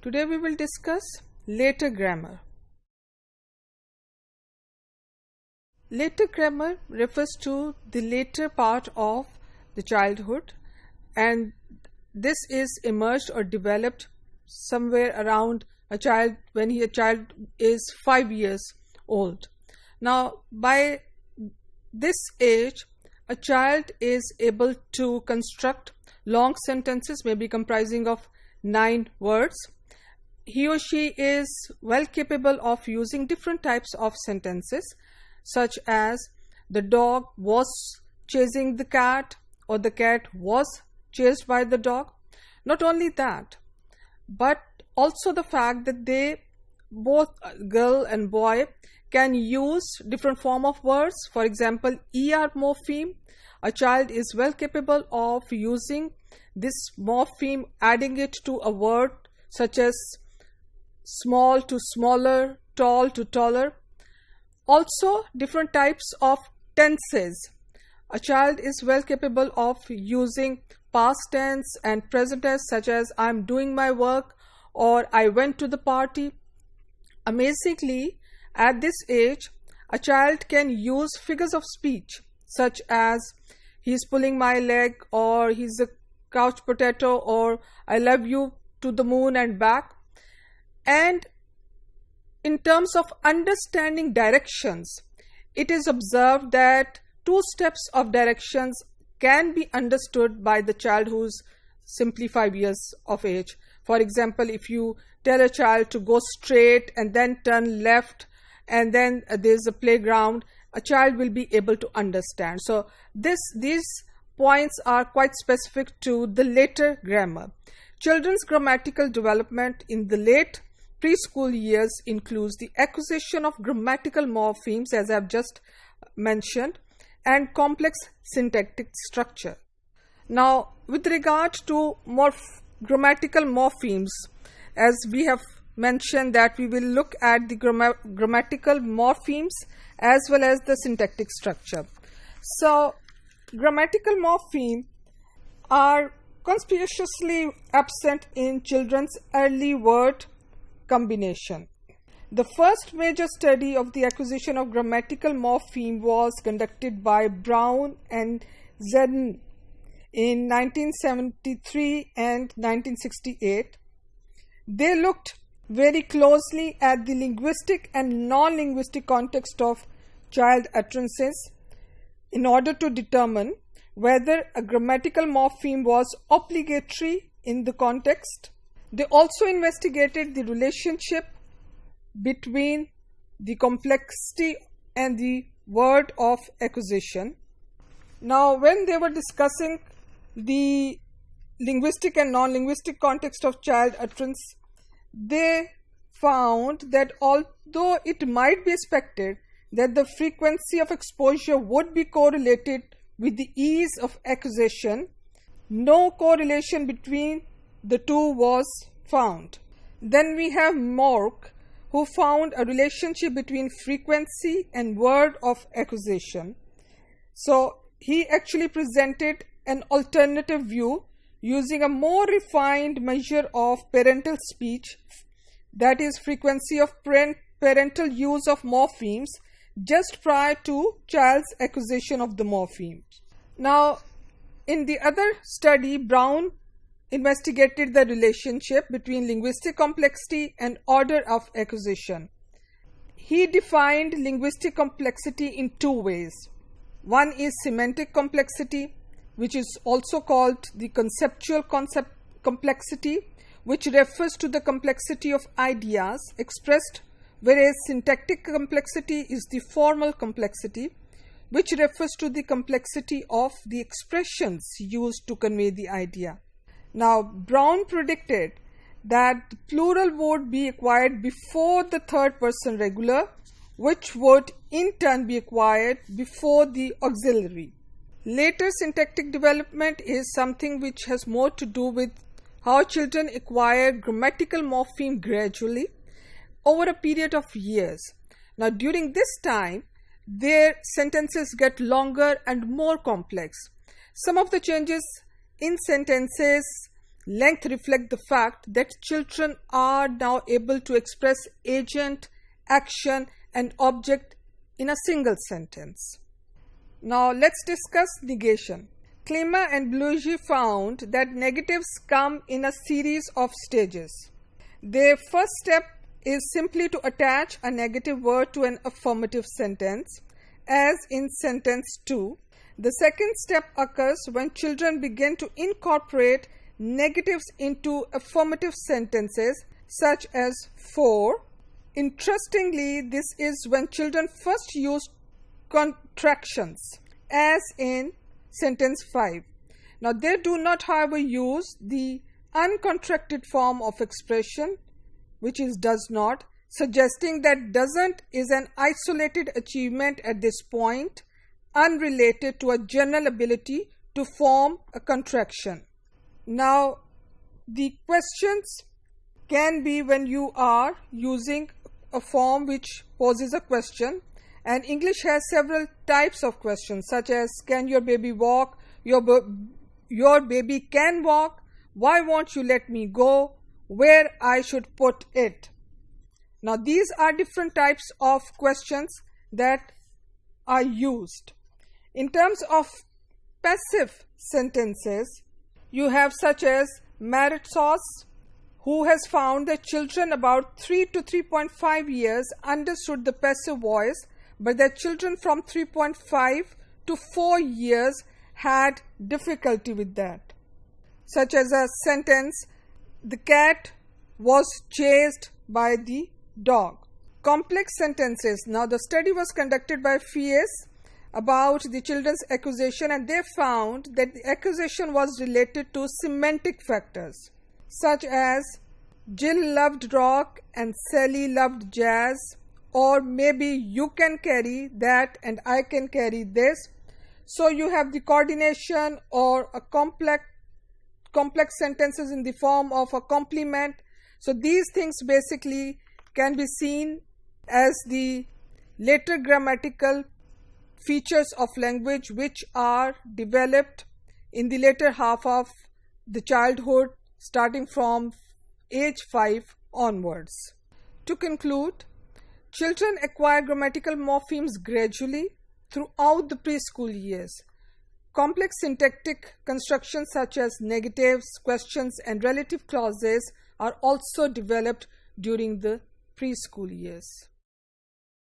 Today we will discuss later grammar. Later grammar refers to the later part of the childhood, and this is emerged or developed somewhere around a child when a child is 5 years old. Now, by this age, a child is able to construct long sentences, maybe comprising of 9 words. He or she is well capable of using different types of sentences, such as the dog was chasing the cat or the cat was chased by the dog. Not only that, but also the fact that they, both girl and boy, can use different form of words. For example, ER morpheme. A child is well capable of using this morpheme, adding it to a word such as small to smaller, tall to taller. Also, different types of tenses. A child is well capable of using past tense and present tense, such as I'm doing my work or I went to the party. Amazingly, at this age, a child can use figures of speech, such as he's pulling my leg, or he's a couch potato, or I love you to the moon and back. And in terms of understanding directions, it is observed that 2 steps of directions can be understood by the child who's simply 5 years of age. For example, if you tell a child to go straight and then turn left, and then there's a playground, a child will be able to understand. So these points are quite specific to the later grammar. Children's grammatical development in the late preschool years includes the acquisition of grammatical morphemes, as I've just mentioned, and complex syntactic structure. Now, with regard to grammatical morphemes, as we have mentioned that we will look at the grammatical morphemes as well as the syntactic structure. So, grammatical morphemes are conspicuously absent in children's early word combination. The first major study of the acquisition of grammatical morpheme was conducted by Brown and Zedden in 1973 and 1968. They looked very closely at the linguistic and non-linguistic context of child utterances in order to determine whether a grammatical morpheme was obligatory in the context. They also investigated the relationship between the complexity and the word of acquisition. Now, when they were discussing the linguistic and non-linguistic context of child utterance, they found that although it might be expected that the frequency of exposure would be correlated with the ease of acquisition, no correlation between the two was found. Then we have Mork, who found a relationship between frequency and word of acquisition. So he actually presented an alternative view using a more refined measure of parental speech, that is frequency of parental use of morphemes just prior to child's acquisition of the morpheme. Now, in the other study, Brown investigated the relationship between linguistic complexity and order of acquisition. He defined linguistic complexity in 2 ways. One is semantic complexity, which is also called the conceptual complexity, which refers to the complexity of ideas expressed, whereas syntactic complexity is the formal complexity, which refers to the complexity of the expressions used to convey the idea. Now, Brown predicted that the plural would be acquired before the third person regular, which would in turn be acquired before the auxiliary. Later syntactic development is something which has more to do with how children acquire grammatical morpheme gradually over a period of years. Now, during this time, their sentences get longer and more complex. Some of the changes in sentences length reflect the fact that children are now able to express agent, action, and object in a single sentence. Now let's discuss negation. Klima and Bluege found that negatives come in a series of stages. Their first step is simply to attach a negative word to an affirmative sentence, as in sentence 2. The second step occurs when children begin to incorporate negatives into affirmative sentences, such as for. Interestingly, this is when children first use contractions, as in sentence 5. Now, they do not, however, use the uncontracted form of expression, which is does not, suggesting that doesn't is an isolated achievement at this point, unrelated to a general ability to form a contraction. Now, the questions can be when you are using a form which poses a question, and English has several types of questions, such as can your baby walk, your baby can walk, why won't you let me go, where I should put it. Now these are different types of questions that are used. In terms of passive sentences, you have such as Merit Sauce, who has found that children about 3 to 3.5 years understood the passive voice, but that children from 3.5 to 4 years had difficulty with that. Such as a sentence, the cat was chased by the dog. Complex sentences. Now the study was conducted by FIES about the children's accusation, and they found that the accusation was related to semantic factors, such as Jill loved rock and Sally loved jazz, or maybe you can carry that and I can carry this. So you have the coordination or a complex sentences in the form of a complement. So these things basically can be seen as the later grammatical features of language which are developed in the later half of the childhood, starting from age 5 onwards. To conclude, children acquire grammatical morphemes gradually throughout the preschool years. Complex syntactic constructions such as negatives, questions, and relative clauses are also developed during the preschool years.